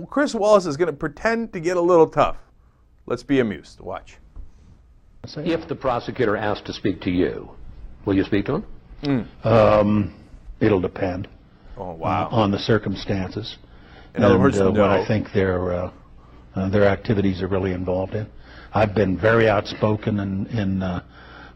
Chris Wallace is going to pretend to get a little tough. Let's be amused. Watch. If the prosecutor asks to speak to you, will you speak to him? It'll depend on the circumstances. In other words, no. What I think their activities are really involved in. I've been very outspoken in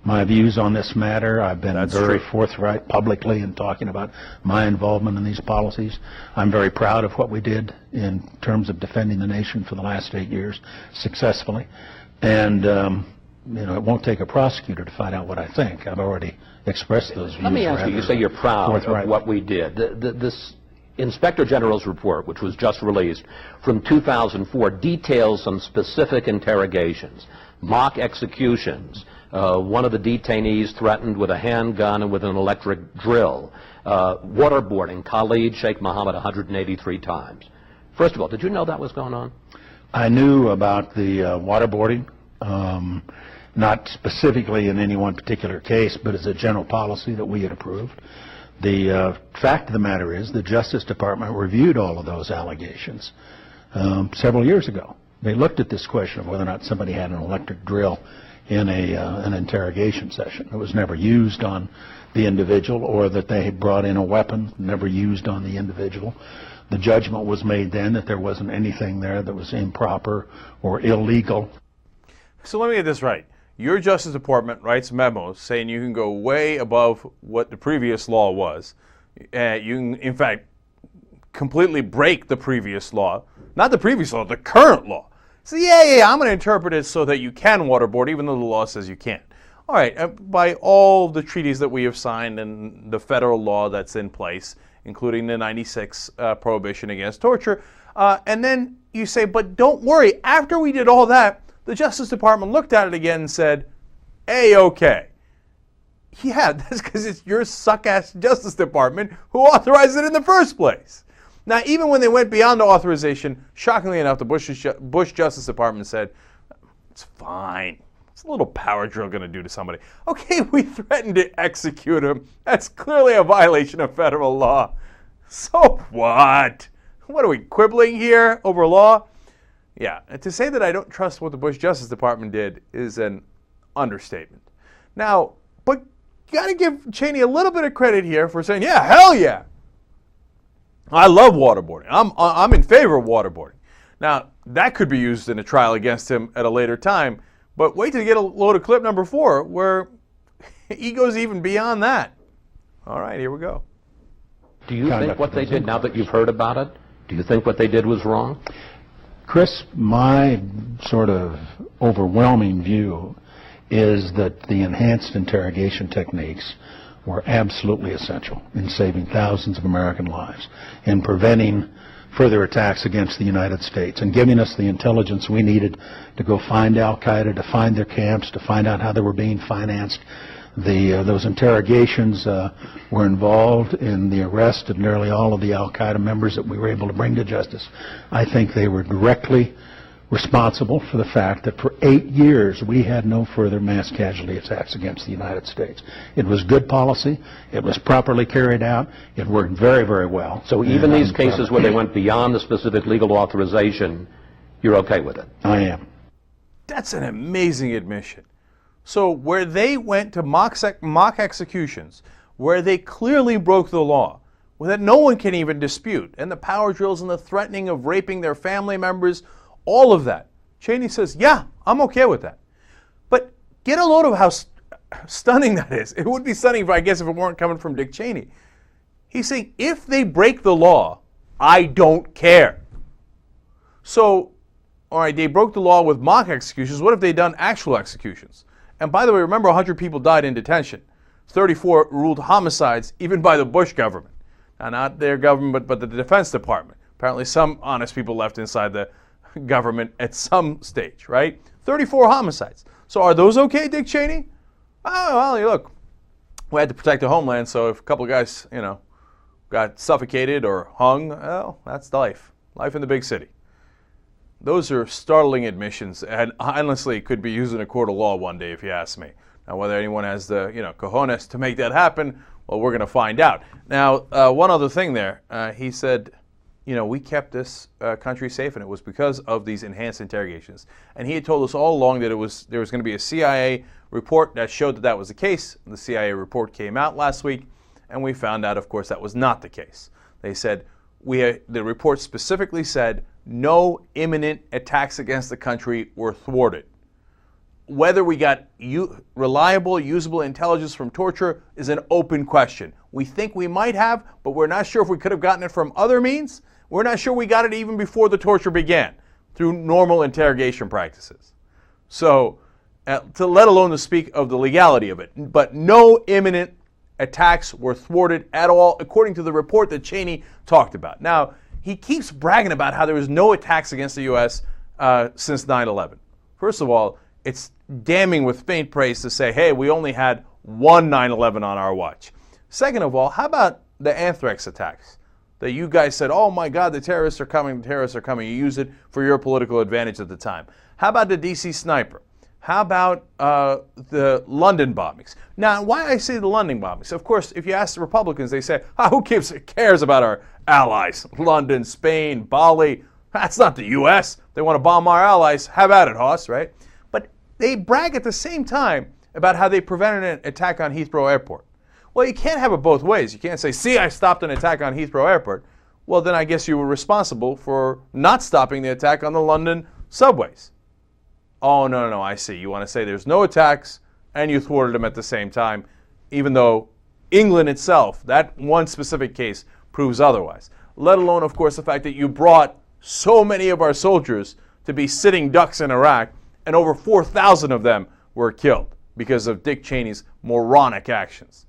my views on this matter. I've been very forthright publicly in talking about my involvement in these policies. I'm very proud of what we did in terms of defending the nation for the last 8 years successfully. And it won't take a prosecutor to find out what I think. I've already expressed those views. Let me ask you, you say you're proud of what we did. This Inspector General's report, which was just released from 2004, details some specific interrogations, mock executions, one of the detainees threatened with a handgun and with an electric drill, waterboarding Khalid Sheikh Mohammed 183 times. First of all, did you know that was going on? I knew about the waterboarding, not specifically in any one particular case, but as a general policy that we had approved. The fact of the matter is the Justice Department reviewed all of those allegations several years ago. They looked at this question of whether or not somebody had an electric drill in an interrogation session. It was never used on the individual, or that they had brought in a weapon, never used on the individual. The judgment was made then that there wasn't anything there that was improper or illegal. So let me get this right. Your Justice Department writes memos saying you can go way above what the previous law was. You can, in fact, completely break the previous law. Not the previous law, the current law. So yeah, I'm going to interpret it so that you can waterboard, even though the law says you can't. All right, by all the treaties that we have signed and the federal law that's in place, including the 96 prohibition against torture, and then you say, but don't worry, after we did all that, the Justice Department looked at it again and said, A-okay. Yeah, that's because it's your suck-ass Justice Department who authorized it in the first place. Now, even when they went beyond the authorization, shockingly enough, the Bush Justice Department said, it's fine. What's a little power drill going to do to somebody? Okay, we threatened to execute him. That's clearly a violation of federal law. So what? What are we, quibbling here over law? Yeah, and to say that I don't trust what the Bush Justice Department did is an understatement. Now, but you got to give Cheney a little bit of credit here for saying, yeah, hell yeah. I love waterboarding. I'm in favor of waterboarding. Now, that could be used in a trial against him at a later time, but wait till you get a load of clip number 4 where he goes even beyond that. All right, here we go. Do you think what they did, now that you've heard about it, do you think what they did was wrong? Chris, my sort of overwhelming view is that the enhanced interrogation techniques were absolutely essential in saving thousands of American lives, in preventing further attacks against the United States, and giving us the intelligence we needed to go find al-Qaeda, to find their camps, to find out how they were being financed. Those interrogations were involved in the arrest of nearly all of the al-Qaeda members that we were able to bring to justice. I think they were directly responsible for the fact that for 8 years we had no further mass casualty attacks against the United States. It was good policy. It was properly carried out. It worked very, very well. So even these cases where they went beyond the specific legal authorization, you're okay with it? I am. That's an amazing admission. So where they went to mock executions, where they clearly broke the law, that no one can even dispute, and the power drills and the threatening of raping their family members, all of that, Cheney says, yeah, I'm okay with that. But get a load of how stunning that is. It would be stunning, I guess, if it weren't coming from Dick Cheney. He's saying, if they break the law, I don't care. So, all right, they broke the law with mock executions. What if they'd done actual executions? And by the way, remember 100 people died in detention. 34 ruled homicides, even by the Bush government. Now, not their government, but the Defense Department. Apparently some honest people left inside the government at some stage, right? 34 homicides. So are those okay, Dick Cheney? Oh, well, look, we had to protect the homeland, so if a couple of guys, got suffocated or hung, well, that's life. Life in the big city. Those are startling admissions, and honestly could be used in a court of law one day, if you ask me. Now, whether anyone has the, cojones to make that happen, well, we're going to find out. Now, one other thing there. He said, we kept this country safe, and it was because of these enhanced interrogations. And he had told us all along that there was going to be a CIA report that showed that that was the case. The CIA report came out last week, and we found out, of course, that was not the case. They said, the report specifically said, no imminent attacks against the country were thwarted. Whether we got reliable, usable intelligence from torture is an open question. We think we might have, but we're not sure if we could have gotten it from other means. We're not sure we got it even before the torture began, through normal interrogation practices. So, to let alone to speak of the legality of it. But no imminent attacks were thwarted at all, according to the report that Cheney talked about. Now, he keeps bragging about how there was no attacks against the U.S. Since 9/11. First of all, it's damning with faint praise to say, hey, we only had one 9/11 on our watch. Second of all, how about the anthrax attacks? That you guys said, oh my God, the terrorists are coming, the terrorists are coming. You used it for your political advantage at the time. How about the D.C. sniper? How about the London bombings? Now, why I say the London bombings? Of course, if you ask the Republicans, they say, who cares about our allies? London, Spain, Bali. That's not the U.S. They want to bomb our allies. Have at it, Hoss, right? But they brag at the same time about how they prevented an attack on Heathrow Airport. Well, you can't have it both ways. You can't say, see, I stopped an attack on Heathrow Airport. Well, then I guess you were responsible for not stopping the attack on the London subways. Oh, no, I see. You want to say there's no attacks and you thwarted them at the same time, even though England itself, that one specific case, proves otherwise. Let alone, of course, the fact that you brought so many of our soldiers to be sitting ducks in Iraq, and over 4,000 of them were killed because of Dick Cheney's moronic actions.